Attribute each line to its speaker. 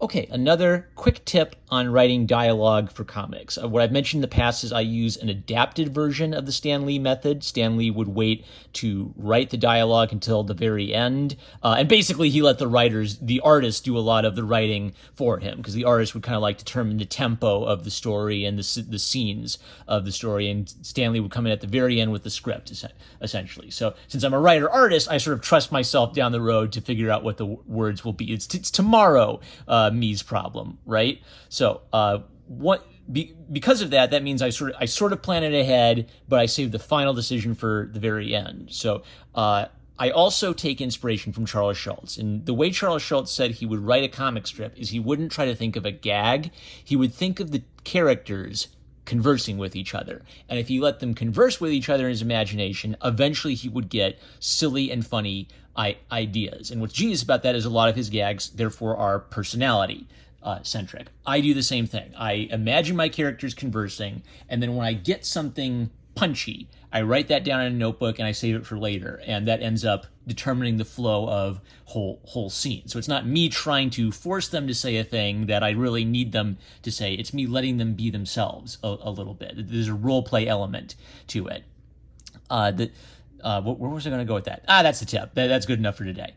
Speaker 1: Okay, another quick tip on writing dialogue for comics. What I've mentioned in the past is I use an adapted version of the Stan Lee method. Stan Lee would wait to write the dialogue until the very end. And basically, he let the artists, do a lot of the writing for him, because the artist would kind of like determine the tempo of the story and the scenes of the story. And Stan Lee would come in at the very end with the script, essentially. So since I'm a writer-artist, I sort of trust myself down the road to figure out what the words will be. It's tomorrow. Me's problem, right? So because of that means I sort of plan it ahead, but I save the final decision for the very end. So I also take inspiration from Charles Schultz. And the way Charles Schultz said he would write a comic strip is he wouldn't try to think of a gag. He would think of the characters conversing with each other. And if he let them converse with each other in his imagination, eventually he would get silly and funny ideas. And what's genius about that is a lot of his gags, therefore, are personality centric. I do the same thing. I imagine my characters conversing, and then when I get something punchy, I write that down in a notebook and I save it for later, and that ends up determining the flow of whole scene. So it's not me trying to force them to say a thing that I really need them to say. It's me letting them be themselves a little bit. There's a role play element to it. Where was I going to go with that? That's the tip. That's good enough for today.